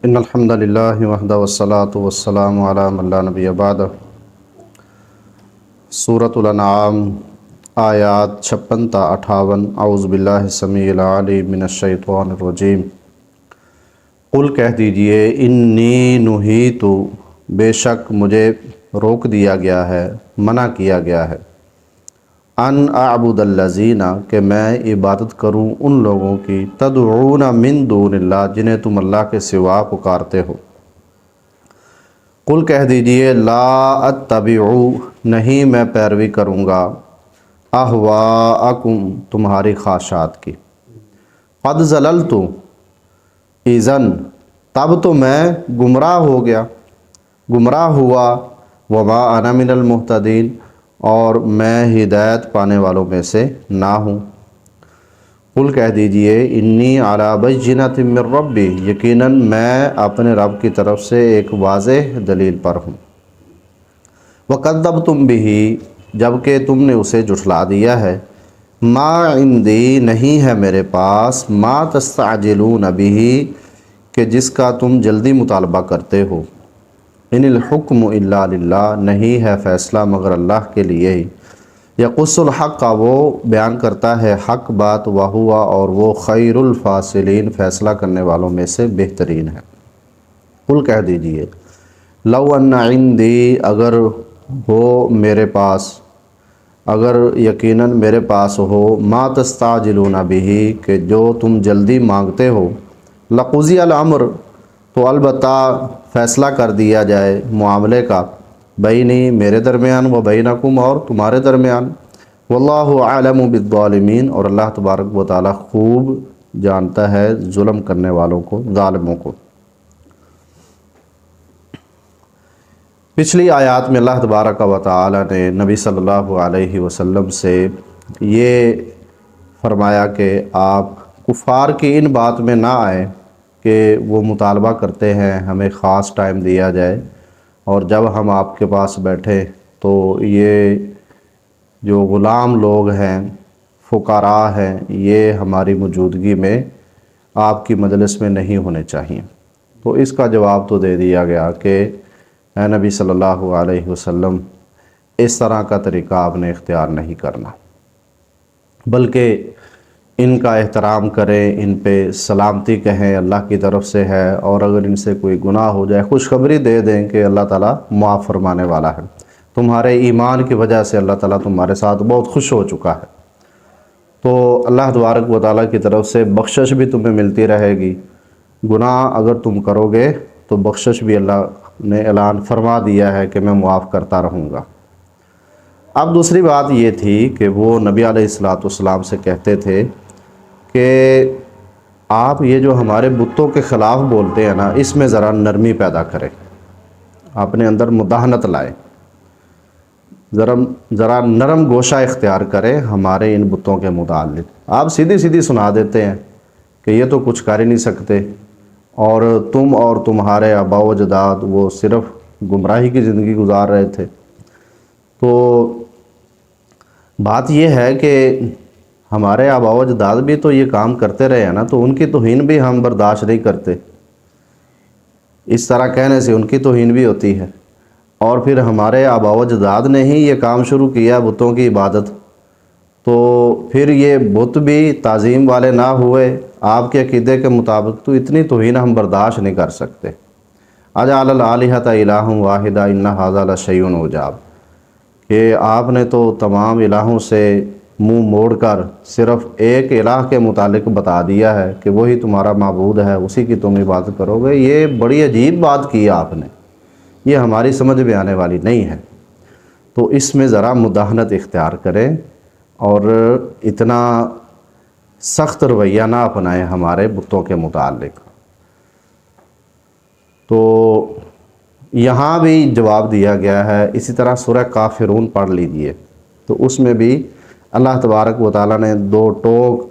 ان الحمد للہ وحدہ والصلاة والسلام علی من لا نبی بعدہ۔ سورۃ الانعام آیات 56 تا 58۔ اعوذ باللہ السمیع العلیم من الشیطان الرجیم۔ قل کہہ دیجئے انی نہیت، بے شک مجھے روک دیا گیا ہے، منع کیا گیا ہے، ان اعبد الذین، کہ میں عبادت کروں ان لوگوں کی، تدعون من دون اللہ، جنہیں تم اللہ کے سوا پکارتے ہو۔ قل کہہ دیجئے لا اتبع، نہیں میں پیروی کروں گا، اہواءکم، تمہاری خواہشات کی، قد ضللت اذن، تب تو میں گمراہ ہو گیا، گمراہ ہوا، وما انا من المہتدین، اور میں ہدایت پانے والوں میں سے نہ ہوں۔ قل کہہ دیجئے انی علی بینۃ من ربی، یقیناً میں اپنے رب کی طرف سے ایک واضح دلیل پر ہوں۔ وکذبتم بہ، جبکہ تم نے اسے جھٹلا دیا ہے، ما عندی، نہیں ہے میرے پاس، ما تستعجلون بہ، کہ جس کا تم جلدی مطالبہ کرتے ہو۔ ان الحکم الا للہ، نہیں ہے فیصلہ مگر اللہ کے لیے ہی، یقص الحق، وہ بیان کرتا ہے حق بات، وہوا، اور وہ خیر الفاصلین، فیصلہ کرنے والوں میں سے بہترین ہے۔ قل کہہ دیجئے لو ان عندی، اگر ہو میرے پاس، اگر یقیناً میرے پاس ہو، ما تستعجلون بہ، کہ جو تم جلدی مانگتے ہو، لقضی الامر، تو البتہ فیصلہ کر دیا جائے معاملے کا، بینی، میرے درمیان، و بینکم، اور تمہارے درمیان، واللہ اعلم بالظالمین، اور اللہ تبارک و تعالی خوب جانتا ہے ظلم کرنے والوں کو، ظالموں کو۔ پچھلی آیات میں اللہ تبارک و تعالی نے نبی صلی اللہ علیہ وسلم سے یہ فرمایا کہ آپ کفار کی ان بات میں نہ آئیں کہ وہ مطالبہ کرتے ہیں ہمیں خاص ٹائم دیا جائے، اور جب ہم آپ کے پاس بیٹھے تو یہ جو غلام لوگ ہیں، فقراء ہیں، یہ ہماری موجودگی میں آپ کی مجلس میں نہیں ہونے چاہیے۔ تو اس کا جواب تو دے دیا گیا کہ اے نبی صلی اللہ علیہ وسلم، اس طرح کا طریقہ آپ نے اختیار نہیں کرنا، بلکہ ان کا احترام کریں، ان پہ سلامتی کہیں، اللہ کی طرف سے ہے، اور اگر ان سے کوئی گناہ ہو جائے خوشخبری دے دیں کہ اللہ تعالیٰ معاف فرمانے والا ہے، تمہارے ایمان کی وجہ سے اللہ تعالیٰ تمہارے ساتھ بہت خوش ہو چکا ہے، تو اللہ تبارک و تعالیٰ کی طرف سے بخشش بھی تمہیں ملتی رہے گی۔ گناہ اگر تم کرو گے تو بخشش بھی اللہ نے اعلان فرما دیا ہے کہ میں معاف کرتا رہوں گا۔ اب دوسری بات یہ تھی کہ وہ نبی علیہ السلام سے کہتے تھے کہ آپ یہ جو ہمارے بتوں کے خلاف بولتے ہیں نا، اس میں ذرا نرمی پیدا کریں، اپنے اندر مداہنت لائیں، ذرا نرم گوشہ اختیار کریں ہمارے ان بتوں کے متعلق۔ آپ سیدھی سیدھی سنا دیتے ہیں کہ یہ تو کچھ کر ہی نہیں سکتے، اور تم اور تمہارے آباء و اجداد وہ صرف گمراہی کی زندگی گزار رہے تھے۔ تو بات یہ ہے کہ ہمارے آباء و اجداد بھی تو یہ کام کرتے رہے ہیں نا، تو ان کی توہین بھی ہم برداشت نہیں کرتے، اس طرح کہنے سے ان کی توہین بھی ہوتی ہے، اور پھر ہمارے آباء و اجداد نے ہی یہ کام شروع کیا بتوں کی عبادت، تو پھر یہ بت بھی تعظیم والے نہ ہوئے آپ کے عقیدے کے مطابق، تو اتنی توہین ہم برداشت نہیں کر سکتے۔ اجعل الآلہۃ الہا واحدا ان ھذا لشیء عجاب، کہ آپ نے تو تمام الہوں سے منہ موڑ کر صرف ایک الہ کے متعلق بتا دیا ہے کہ وہی تمہارا معبود ہے، اسی کی تم عبادت کرو گے۔ یہ بڑی عجیب بات کی آپ نے، یہ ہماری سمجھ میں آنے والی نہیں ہے، تو اس میں ذرا مداہنت اختیار کریں، اور اتنا سخت رویہ نہ اپنائیں ہمارے بتوں کے متعلق۔ تو یہاں بھی جواب دیا گیا ہے۔ اسی طرح سورہ کافرون پڑھ لیجئے، تو اس میں بھی اللہ تبارک و تعالیٰ نے دو ٹوک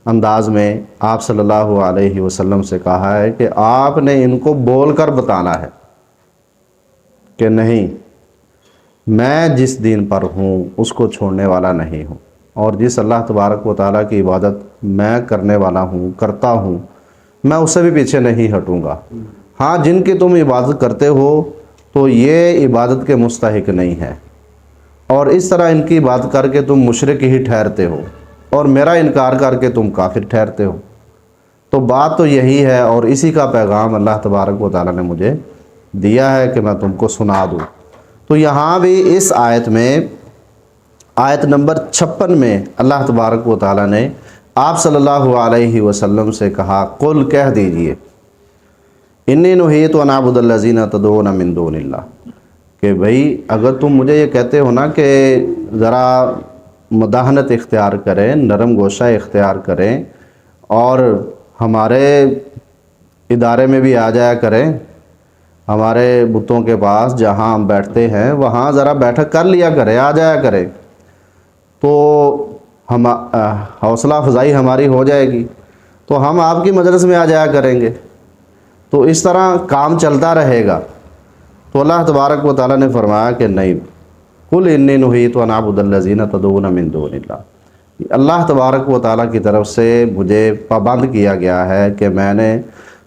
انداز میں آپ صلی اللہ علیہ وسلم سے کہا ہے کہ آپ نے ان کو بول کر بتانا ہے کہ نہیں، میں جس دین پر ہوں اس کو چھوڑنے والا نہیں ہوں، اور جس اللہ تبارک و تعالیٰ کی عبادت میں کرنے والا ہوں، کرتا ہوں، میں اس سے بھی پیچھے نہیں ہٹوں گا۔ ہاں جن کی تم عبادت کرتے ہو تو یہ عبادت کے مستحق نہیں ہے، اور اس طرح ان کی عبادت کر کے تم مشرک ہی ٹھہرتے ہو اور میرا انکار کر کے تم کافر ٹھہرتے ہو۔ تو بات تو یہی ہے، اور اسی کا پیغام اللہ تبارک و تعالیٰ نے مجھے دیا ہے کہ میں تم کو سنا دوں۔ تو یہاں بھی اس آیت میں، آیت نمبر 56 میں اللہ تبارک و تعالیٰ نے آپ صلی اللہ علیہ وسلم سے کہا، قل کہہ دیجئے، انی نہیت ان اعبد الذین تدعون من دون اللہ، کہ بھئی اگر تم مجھے یہ کہتے ہو نا کہ ذرا مداحنت اختیار کریں، نرم گوشہ اختیار کریں اور ہمارے ادارے میں بھی آ جایا کریں، ہمارے بتوں کے پاس جہاں ہم بیٹھتے ہیں وہاں ذرا بیٹھک کر لیا کریں، آ جایا کریں، تو ہم حوصلہ افزائی ہماری ہو جائے گی، تو ہم آپ کی مجلس میں آ جایا کریں گے، تو اس طرح کام چلتا رہے گا۔ تو اللہ تبارک و تعالیٰ نے فرمایا کہ نہیں، قل انی نہیت ان اعبد الذین تدعون من دون اللہ، اللہ تبارک و تعالیٰ کی طرف سے مجھے پابند کیا گیا ہے کہ میں نے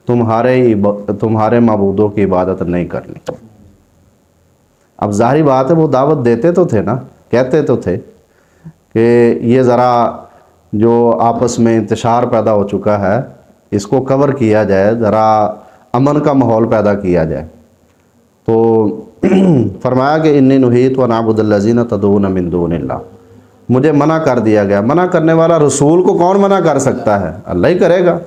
تمہارے معبودوں کی عبادت نہیں کرنی۔ اب ظاہری بات ہے وہ دعوت دیتے تو تھے نا، کہتے تو تھے کہ یہ ذرا جو آپس میں انتشار پیدا ہو چکا ہے اس کو کور کیا جائے، ذرا امن کا ماحول پیدا کیا جائے۔ تو فرمایا کہ انی نہیت ان اعبد الذین تدعون من دون اللہ، مجھے منع کر دیا گیا۔ منع کرنے والا رسول کو کون منع کر سکتا ہے؟ اللہ ہی کرے گا۔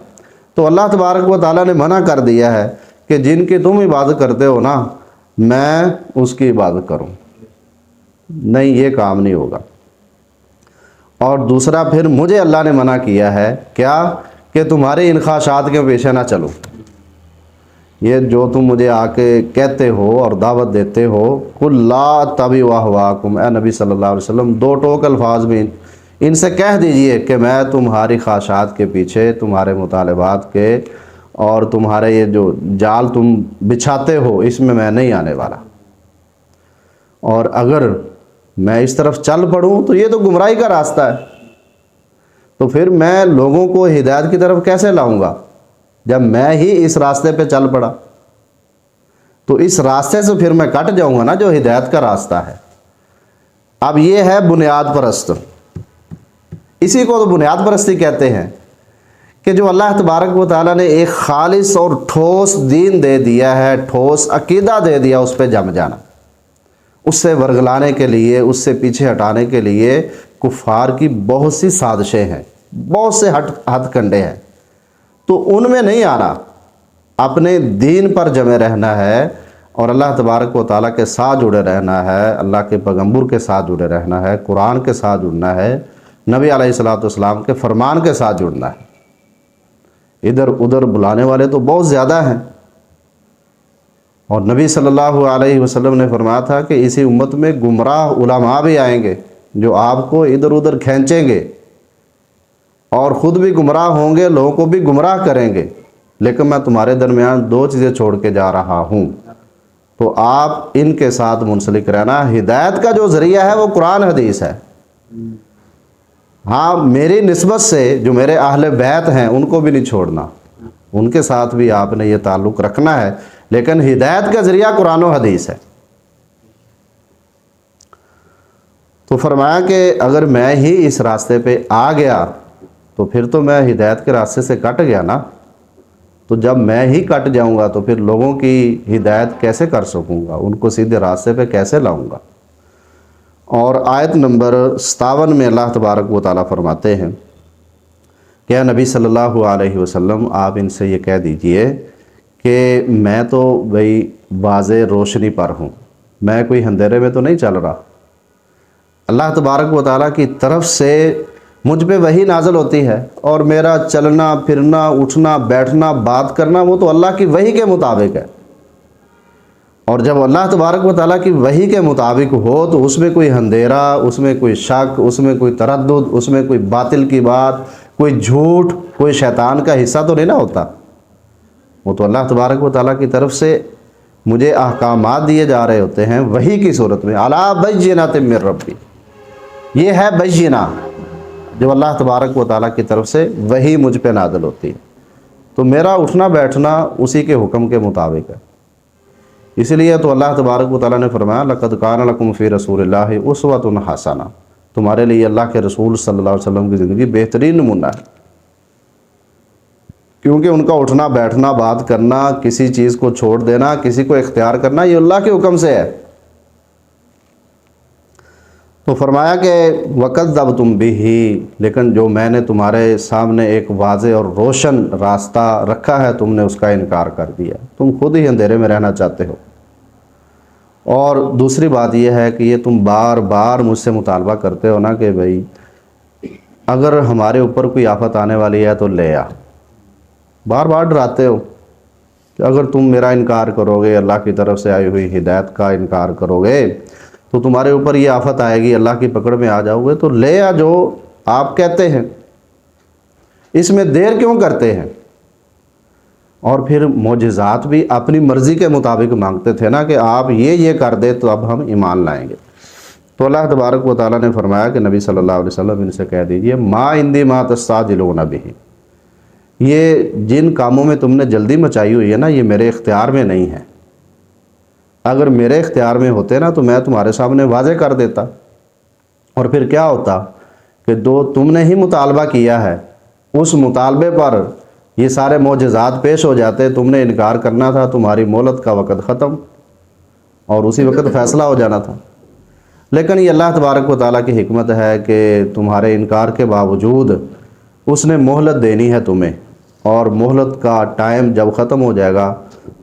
تو اللہ تبارک و تعالیٰ نے منع کر دیا ہے کہ جن کی تم عبادت کرتے ہو نا، میں اس کی عبادت کروں، نہیں، یہ کام نہیں ہوگا۔ اور دوسرا پھر مجھے اللہ نے منع کیا ہے کیا؟ کہ تمہارے ان خواہشات کے پیچھے نہ چلو۔ یہ جو تم مجھے آ کے کہتے ہو اور دعوت دیتے ہو، قل لا اتبع اہواءکم، اے نبی صلی اللہ علیہ وسلم دو ٹوک الفاظ میں ان سے کہہ دیجئے کہ میں تمہاری خواہشات کے پیچھے، تمہارے مطالبات کے اور تمہارے یہ جو جال تم بچھاتے ہو اس میں نہیں آنے والا، اور اگر میں اس طرف چل پڑوں تو یہ تو گمراہی کا راستہ ہے، تو پھر میں لوگوں کو ہدایت کی طرف کیسے لاؤں گا جب میں ہی اس راستے پہ چل پڑا؟ تو اس راستے سے پھر میں کٹ جاؤں گا نا جو ہدایت کا راستہ ہے۔ اب یہ ہے بنیاد پرست، اسی کو تو بنیاد پرستی کہتے ہیں، کہ جو اللہ تبارک و تعالیٰ نے ایک خالص اور ٹھوس دین دے دیا ہے، ٹھوس عقیدہ دے دیا، اس پہ جم جانا، اس سے ورگلانے کے لیے، اس سے پیچھے ہٹانے کے لیے کفار کی بہت سی سازشیں ہیں، بہت سے ہتھ کنڈے ہیں، تو ان میں نہیں آنا، اپنے دین پر جمے رہنا ہے اور اللہ تبارک و تعالیٰ کے ساتھ جڑے رہنا ہے، اللہ کے پیغمبر کے ساتھ جڑے رہنا ہے، قرآن کے ساتھ جڑنا ہے، نبی علیہ الصلوۃ والسلام کے فرمان کے ساتھ جڑنا ہے۔ ادھر ادھر بلانے والے تو بہت زیادہ ہیں، اور نبی صلی اللہ علیہ وسلم نے فرمایا تھا کہ اسی امت میں گمراہ علماء بھی آئیں گے جو آپ کو ادھر ادھر کھینچیں گے اور خود بھی گمراہ ہوں گے، لوگوں کو بھی گمراہ کریں گے، لیکن میں تمہارے درمیان دو چیزیں چھوڑ کے جا رہا ہوں، تو آپ ان کے ساتھ منسلک رہنا۔ ہدایت کا جو ذریعہ ہے وہ قرآن حدیث ہے۔ ہاں میری نسبت سے جو میرے اہل بیت ہیں ان کو بھی نہیں چھوڑنا، ان کے ساتھ بھی آپ نے یہ تعلق رکھنا ہے، لیکن ہدایت کا ذریعہ قرآن و حدیث ہے۔ تو فرمایا کہ اگر میں ہی اس راستے پہ آ گیا تو پھر تو میں ہدایت کے راستے سے کٹ گیا نا، تو جب میں ہی کٹ جاؤں گا تو پھر لوگوں کی ہدایت کیسے کر سکوں گا، ان کو سیدھے راستے پہ کیسے لاؤں گا۔ اور آیت نمبر 57 میں اللہ تبارک و تعالیٰ فرماتے ہیں کہ اے نبی صلی اللہ علیہ وسلم آپ ان سے یہ کہہ دیجئے کہ میں تو بھئی واضح روشنی پر ہوں، میں کوئی اندھیرے میں تو نہیں چل رہا۔ اللہ تبارک و تعالیٰ کی طرف سے مجھ پہ وحی نازل ہوتی ہے، اور میرا چلنا پھرنا اٹھنا بیٹھنا بات کرنا وہ تو اللہ کی وحی کے مطابق ہے، اور جب اللہ تبارک و تعالیٰ کی وحی کے مطابق ہو تو اس میں کوئی اندھیرا، اس میں کوئی شک، اس میں کوئی تردد، اس میں کوئی باطل کی بات، کوئی جھوٹ، کوئی شیطان کا حصہ تو نہیں نہ ہوتا۔ وہ تو اللہ تبارک و تعالیٰ کی طرف سے مجھے احکامات دیے جا رہے ہوتے ہیں وحی کی صورت میں، علی بینۃ من ربی، یہ ہے بینہ جو اللہ تبارک و تعالیٰ کی طرف سے وحی مجھ پہ نازل ہوتی ہے۔ تو میرا اٹھنا بیٹھنا اسی کے حکم کے مطابق ہے۔ اس لیے تو اللہ تبارک و تعالیٰ نے فرمایا لقد کان لکم فی رسول اللہ اسوۃ حسنہ، تمہارے لیے اللہ کے رسول صلی اللہ علیہ وسلم کی زندگی بہترین نمونہ ہے، کیونکہ ان کا اٹھنا بیٹھنا، بات کرنا، کسی چیز کو چھوڑ دینا، کسی کو اختیار کرنا، یہ اللہ کے حکم سے ہے۔ تو فرمایا کہ وَكَذَّبْتُمْ بِهِ، لیکن جو میں نے تمہارے سامنے ایک واضح اور روشن راستہ رکھا ہے، تم نے اس کا انکار کر دیا، تم خود ہی اندھیرے میں رہنا چاہتے ہو۔ اور دوسری بات یہ ہے کہ یہ تم بار بار مجھ سے مطالبہ کرتے ہو نا کہ بھئی اگر ہمارے اوپر کوئی آفت آنے والی ہے تو لے آ، بار بار ڈراتے ہو کہ اگر تم میرا انکار کرو گے، اللہ کی طرف سے آئی ہوئی ہدایت کا انکار کرو گے تو تمہارے اوپر یہ آفت آئے گی، اللہ کی پکڑ میں آ جاؤ گے، تو لے آ جو آپ کہتے ہیں، اس میں دیر کیوں کرتے ہیں؟ اور پھر معجزات بھی اپنی مرضی کے مطابق مانگتے تھے نا کہ آپ یہ کر دے تو اب ہم ایمان لائیں گے۔ تو اللہ تبارک و تعالیٰ نے فرمایا کہ نبی صلی اللہ علیہ وسلم ان سے کہہ دیجئے ما عندی ما تستعجلون بہ، یہ جن کاموں میں تم نے جلدی مچائی ہوئی ہے نا، یہ میرے اختیار میں نہیں ہے۔ اگر میرے اختیار میں ہوتے نا تو میں تمہارے سامنے واضح کر دیتا، اور پھر کیا ہوتا کہ جو تم نے ہی مطالبہ کیا ہے اس مطالبے پر یہ سارے معجزات پیش ہو جاتے، تم نے انکار کرنا تھا، تمہاری مہلت کا وقت ختم اور اسی وقت فیصلہ ہو جانا تھا۔ لیکن یہ اللہ تبارک و تعالیٰ کی حکمت ہے کہ تمہارے انکار کے باوجود اس نے مہلت دینی ہے تمہیں، اور مہلت کا ٹائم جب ختم ہو جائے گا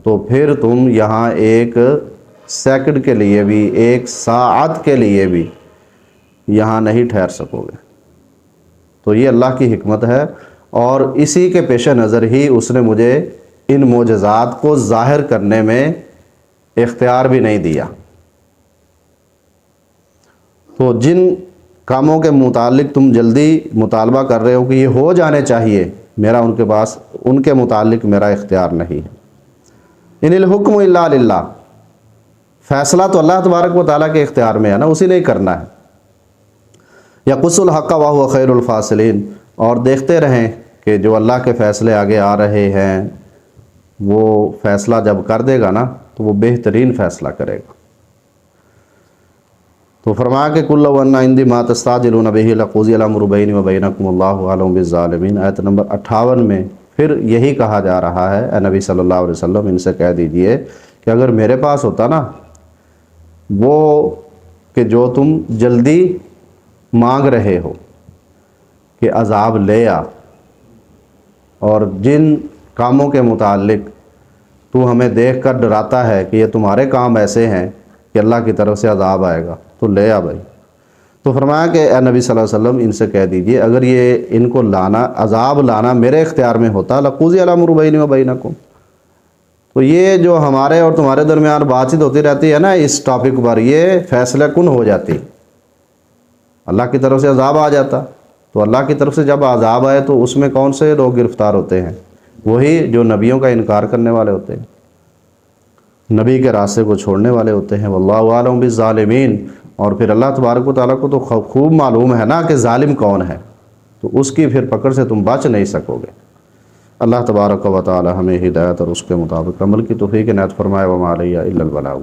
تو پھر تم یہاں ایک سیکنڈ کے لیے بھی، ایک ساعت کے لیے بھی یہاں نہیں ٹھہر سکو گے۔ تو یہ اللہ کی حکمت ہے، اور اسی کے پیش نظر ہی اس نے مجھے ان معجزات کو ظاہر کرنے میں اختیار بھی نہیں دیا۔ تو جن کاموں کے متعلق تم جلدی مطالبہ کر رہے ہو کہ یہ ہو جانے چاہیے، میرا ان کے پاس ان کے متعلق میرا اختیار نہیں ہے۔ ان الحکم الا للہ، فیصلہ تو اللہ تبارک و تعالیٰ کے اختیار میں ہے نا، اسی نے ہی کرنا ہے۔ یقص الحق وہو خیر الفاصلین، اور دیکھتے رہیں کہ جو اللہ کے فیصلے آگے آ رہے ہیں وہ فیصلہ جب کر دے گا نا تو وہ بہترین فیصلہ کرے گا۔ تو فرمایا کہ قُل لَوْ أَنَّ عِندِي مَا تَسْتَعْجِلُونَ بِهِ لَقُضِيَ الْأَمْرُ بَيْنِي وَبَيْنَكُمْ وَاللَّهُ أَعْلَمُ بِالظَّالِمِينَ، آیت نمبر 58 میں پھر یہی کہا جا رہا ہے، اے نبی صلی اللہ علیہ وسلم ان سے کہہ دیجئے کہ اگر میرے پاس ہوتا نا وہ کہ جو تم جلدی مانگ رہے ہو کہ عذاب لے آ، اور جن کاموں کے متعلق تو ہمیں دیکھ کر ڈراتا ہے کہ یہ تمہارے کام ایسے ہیں کہ اللہ کی طرف سے عذاب آئے گا، تو لے آ بھائی۔ تو فرمایا کہ اے نبی صلی اللہ علیہ وسلم ان سے کہہ دیجئے اگر یہ ان کو لانا، عذاب لانا میرے اختیار میں ہوتا لَقُضِيَ الْأَمْرُ بَيْنِي وَبَيْنَكُمْ، تو یہ جو ہمارے اور تمہارے درمیان بات چیت ہوتی رہتی ہے نا اس ٹاپک پر، یہ فیصلہ کن ہو جاتی، اللہ کی طرف سے عذاب آ جاتا۔ تو اللہ کی طرف سے جب عذاب آئے تو اس میں کون سے لوگ گرفتار ہوتے ہیں؟ وہی جو نبیوں کا انکار کرنے والے ہوتے ہیں، نبی کے راستے کو چھوڑنے والے ہوتے ہیں۔ واللہ اعلم بالظالمین، اور پھر اللہ تبارک و تعالیٰ کو تو خوب معلوم ہے نا کہ ظالم کون ہے، تو اس کی پھر پکڑ سے تم بچ نہیں سکو گے۔ اللہ تبارک و تعالیٰ ہمیں ہدایت اور اس کے مطابق عمل کی توفیق عنایت فرمائے، وما علیہ الا البلاغ۔